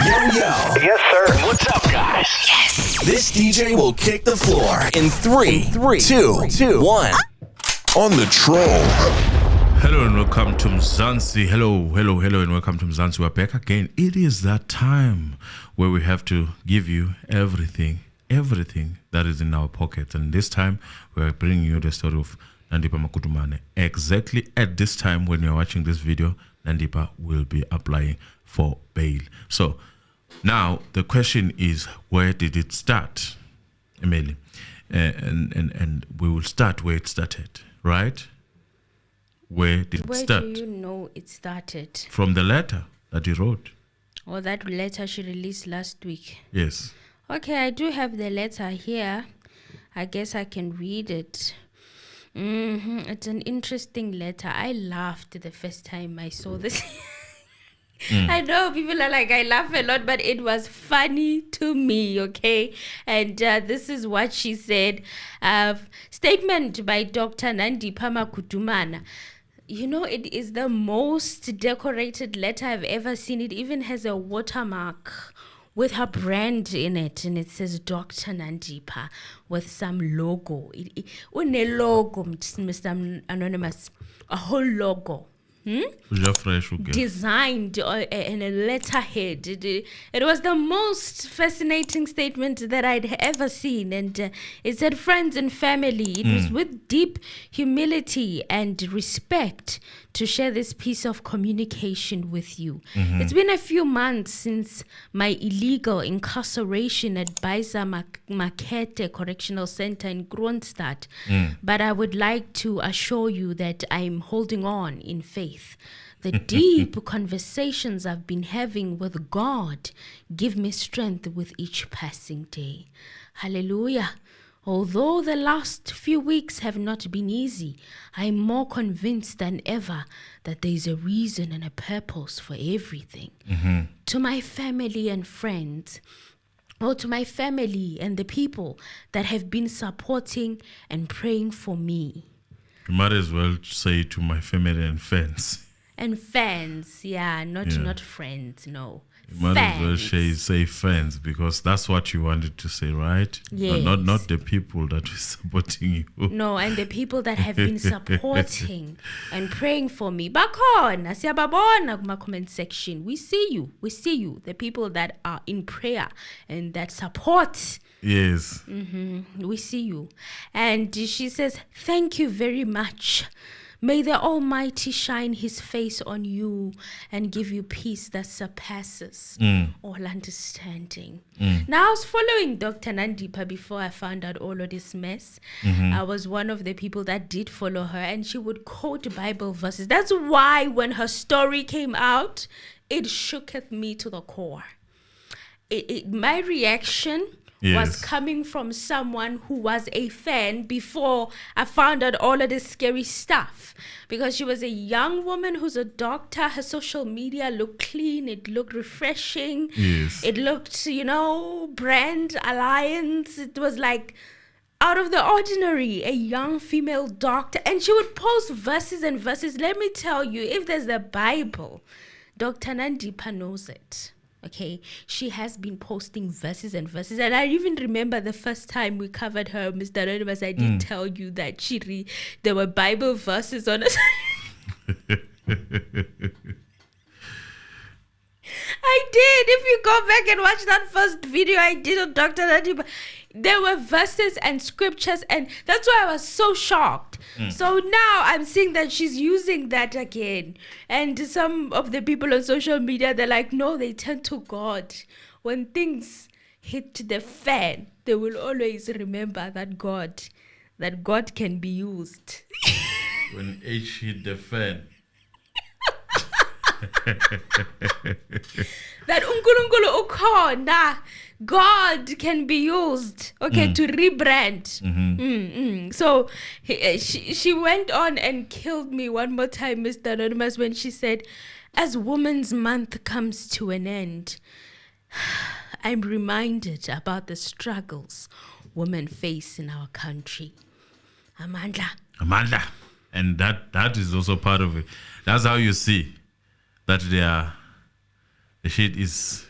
Yo. Yes, sir. What's up, guys? Yes. This DJ will kick the floor in 3, 2, 1. On the troll. Hello and welcome to Mzansi. Hello and welcome to Mzansi. We're back again. It is that time where we have to give you everything that is in our pockets. And this time we're bringing you the story of Nandipha Magudumana. Exactly at this time when you're watching this video, Nandipha will be applying for bail. So now the question is, where did it start, Emily? And we will start where it started, right? Where did it start? Where do you know it started? From the letter that he wrote. Or that letter she released last week? Yes. Okay, I do have the letter here. I guess I can read it. It's an interesting letter. I laughed the first time I saw this. I know people are like, I laugh a lot, but it was funny to me, okay? And this is what she said. Statement by Dr. Nandipha Magudumana. You know, it is the most decorated letter I've ever seen. It even has a watermark with her brand in it, and it says Dr. Nandipha with some logo. Une logo, Mr. Anonymous, a whole logo. Designed in a letterhead. It was the most fascinating statement that I'd ever seen, and it said, friends and family. It was with deep humility and respect to share this piece of communication with you. It's been a few months since my illegal incarceration at Baisa Makete Correctional Center in Kronstadt, but I would like to assure you that I'm holding on in faith. The deep conversations I've been having with God give me strength with each passing day. Hallelujah. Although the last few weeks have not been easy, I'm more convinced than ever that there is a reason and a purpose for everything. To my family and friends, or to my family and the people that have been supporting and praying for me. You might as well say to my family and friends. And fans, not friends, no. You might as well say friends, because that's what you wanted to say, right? Yes. Not the people that are supporting you. No, and the people that have been supporting and praying for me. Bakhona, siyababona kuma comment section. We see you. The people that are in prayer and that support. Yes. We see you. And she says, thank you very much. May the Almighty shine His face on you and give you peace that surpasses all understanding. Now, I was following Dr. Nandipha before I found out all of this mess. I was one of the people that did follow her, and she would quote Bible verses. That's why when her story came out, it shooketh me to the core. My reaction was coming from someone who was a fan before I found out all of this scary stuff. Because she was a young woman who's a doctor. Her social media looked clean. It looked refreshing. Yes. It looked, brand alliance. It was like out of the ordinary, a young female doctor. And she would post verses and verses. Let me tell you, if there's the Bible, Dr. Nandipha knows it. Okay, she has been posting verses and verses, and I even remember the first time we covered her, Mr. Anonymous, I did tell you that there were Bible verses on it. I did. If you go back and watch that first video I did on Dr. Nandipha, there were verses and scriptures, and that's why I was so shocked. So now I'm seeing that she's using that again. And some of the people on social media, they're like, no, they turn to God. When things hit the fan, they will always remember that God can be used. When H hit the fan. That uNkulunkulu ukhona, God can be used, to rebrand. So she went on and killed me one more time, Mr. Anonymous, when she said, as Women's Month comes to an end, I'm reminded about the struggles women face in our country. Amanda. And that is also part of it. That's how you see that the shit is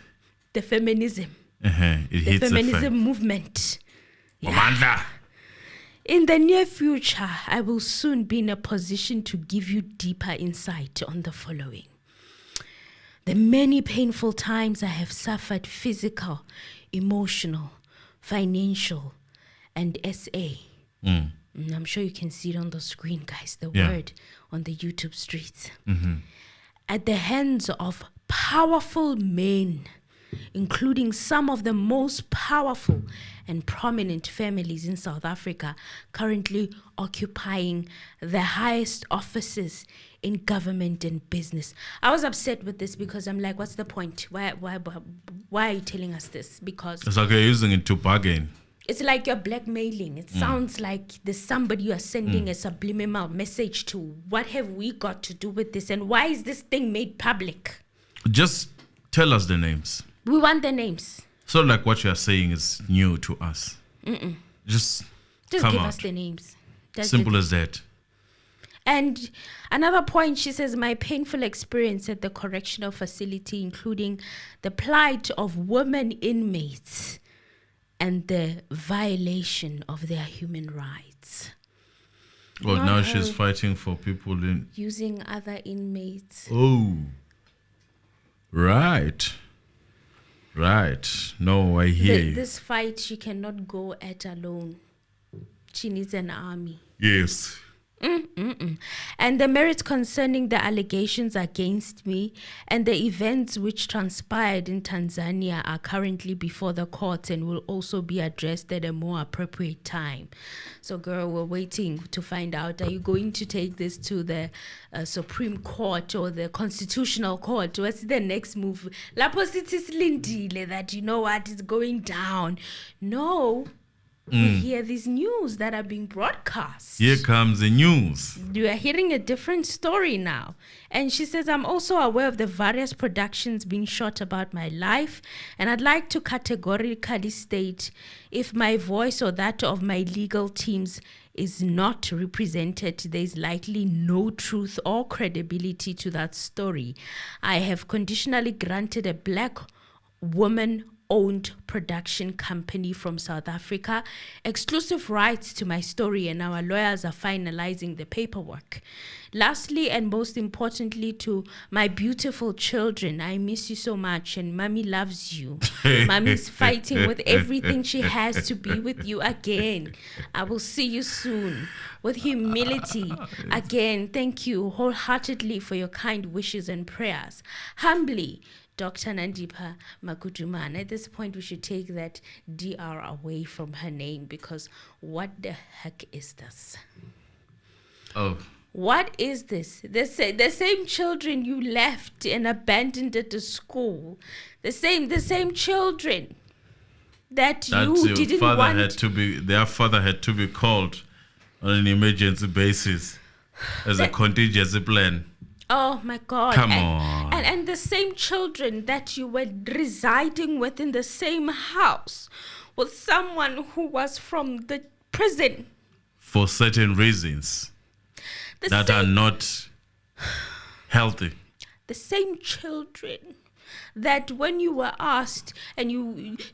the feminism. It The hits feminism movement. Amandla. In the near future, I will soon be in a position to give you deeper insight on the following. The many painful times I have suffered physical, emotional, financial, and SA. And I'm sure you can see it on the screen, guys, the word on the YouTube streets. At the hands of powerful men, including some of the most powerful and prominent families in South Africa, currently occupying the highest offices in government and business. I was upset with this because I'm like, what's the point? Why are you telling us this? Because It's like you're using it to bargain. it's like you're blackmailing. It sounds like there's somebody you are sending a subliminal message to. What have we got to do with this? And why is this thing made public? Just tell us the names. We want the names. So like what you are saying is new to us. Just come give out. us the names. That's Simple it. as that. And another point, she says, my painful experience at the correctional facility, including the plight of women inmates and the violation of their human rights. Well, Not now she's her fighting for people in... using other inmates. Oh. Right. No, I hear you. This fight, she cannot go at alone. She needs an army. Yes. And the merits concerning the allegations against me and the events which transpired in Tanzania are currently before the courts and will also be addressed at a more appropriate time. So, girl, we're waiting to find out. Are you going to take this to the Supreme Court or the Constitutional Court? What's the next move? Lapho sithi silindile that, you know what, is going down. No. We hear these news that are being broadcast. Here comes the news. You are hearing a different story now. And she says, I'm also aware of the various productions being shot about my life. And I'd like to categorically state if my voice or that of my legal teams is not represented, there is likely no truth or credibility to that story. I have conditionally granted a black woman owned production company from South Africa exclusive rights to my story, and our lawyers are finalizing the paperwork. Lastly, and most importantly, to my beautiful children, I miss you so much and mommy loves you. Mommy's fighting with everything she has to be with you again. I will see you soon. With humility, again, thank you wholeheartedly for your kind wishes and prayers. Humbly, Dr. Nandipha Magudumana. At this point, we should take that DR away from her name, because what the heck is this? Oh. What is this? The same children you left and abandoned at the school, the same children that you didn't want. Their father had to be called on an emergency basis as a contingency plan. Oh my God. Come on. And the same children that you were residing with in the same house with someone who was from the prison. For certain reasons that are not healthy. The same children that when you were asked and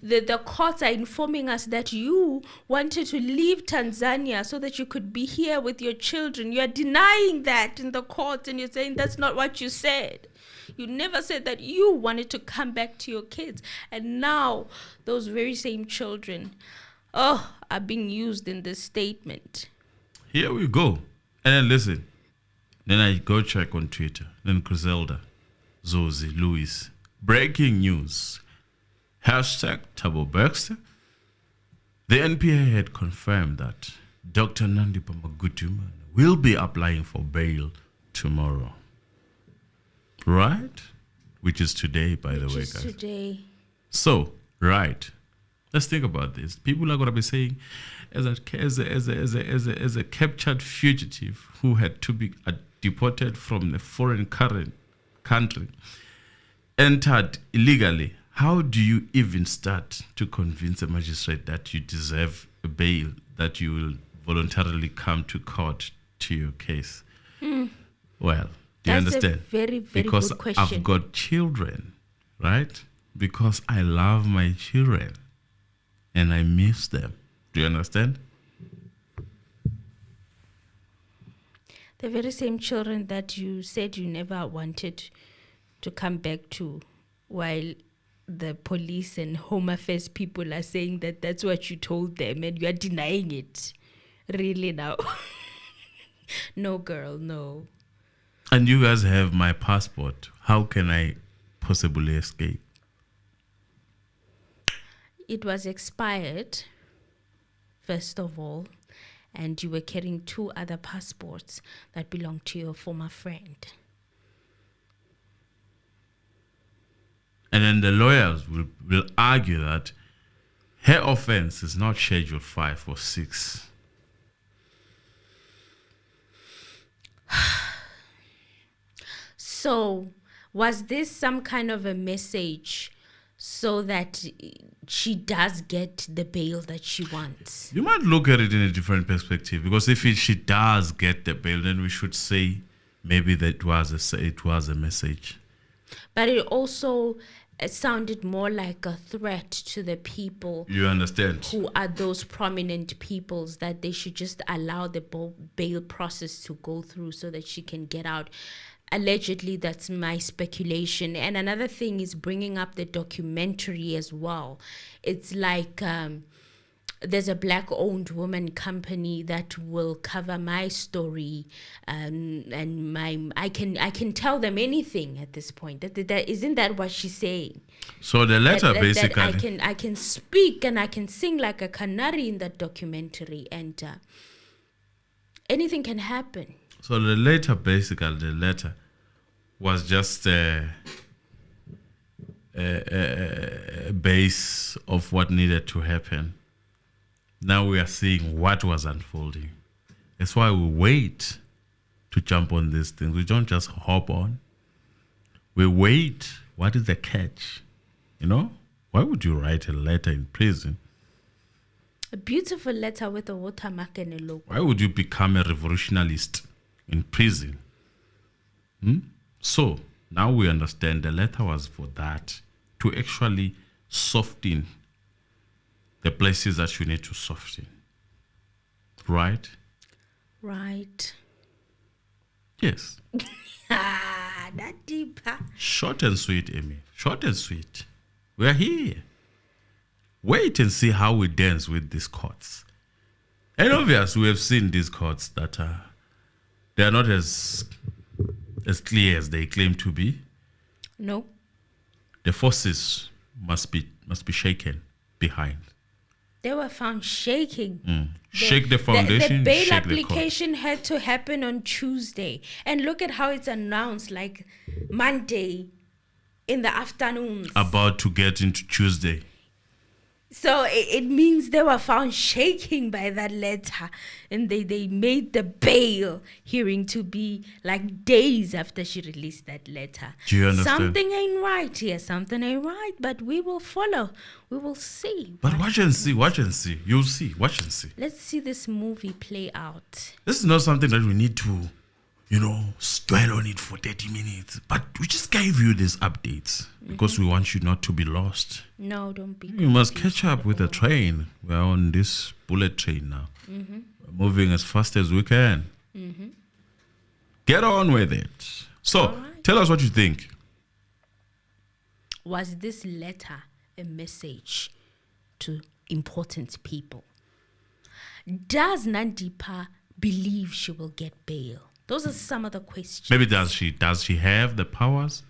the courts are informing us that you wanted to leave Tanzania so that you could be here with your children. You are denying that in the court and you're saying that's not what you said. You never said that you wanted to come back to your kids. And now those very same children are being used in this statement. Here we go. And then listen. Then I go check on Twitter. Then Griselda, Zozi, Louis. Breaking news. Hashtag Tabo Baxter. The NPA had confirmed that Dr. Nandipha Magudumana will be applying for bail tomorrow. Right? Which is today, by the way, guys. Today. So, right. Let's think about this. People are going to be saying, as a captured fugitive who had to be deported from a foreign country, entered illegally, how do you even start to convince a magistrate that you deserve a bail, that you will voluntarily come to court to your case? Well, do you That's understand? a very, very because good question. I've got children, right? because I love my children and I miss them. Do you understand? The very same children that you said you never wanted to come back to, while the police and home affairs people are saying that that's what you told them and you are denying it. Really now? No, girl, no. And you guys have my passport. How can I possibly escape? It was expired, first of all, and you were carrying 2 other passports that belonged to your former friend. And then the lawyers will argue that her offense is not Schedule 5 or 6. So, was this some kind of a message so that she does get the bail that she wants? You might look at it in a different perspective, because if she does get the bail, then we should say maybe that it was a message. But it also sounded more like a threat to the people. You understand? Who are those prominent peoples, that they should just allow the bail process to go through so that she can get out. Allegedly, that's my speculation. And another thing is bringing up the documentary as well. It's like there's a black-owned woman company that will cover my story, and I can tell them anything at this point. That isn't that what she's saying? So the letter basically, that I can speak and I can sing like a canary in that documentary, and anything can happen. So the letter was just a base of what needed to happen. Now we are seeing what was unfolding. That's why we wait to jump on these things. We don't just hop on. We wait. What is the catch? You know? Why would you write a letter in prison? A beautiful letter with a watermark and a logo. Why would you become a revolutionist in prison? So, now we understand the letter was for that, to actually soften the places that you need to soften. Right? Right. Yes. That deep. Short and sweet, Amy. Short and sweet. We are here. Wait and see how we dance with these courts. And obviously, we have seen these courts that they are not as clear as they claim to be. No. The forces must be shaken behind. They were found shaking. Shake the foundation. The bail shake application had to happen on Tuesday. And look at how it's announced, like Monday in the afternoons. About to get into Tuesday. So it means they were found shaking by that letter. And they made the bail hearing to be like days after she released that letter. Do you understand? Something ain't right here. Something ain't right. But we will follow. We will see. But watch and see. Watch and see. You'll see. Watch and see. Let's see this movie play out. This is not something that we need to, dwell on it for 30 minutes. But we just gave you these updates because we want you not to be lost. No, don't be. You must catch up with the train. We're on this bullet train now. We're moving as fast as we can. Get on with it. So, tell us what you think. Was this letter a message to important people? Does Nandipha believe she will get bail? Those are some of the questions. Maybe does she have the powers?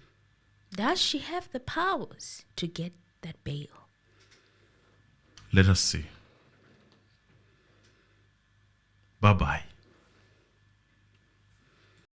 Does she have the powers to get that bail? Let us see. Bye-bye.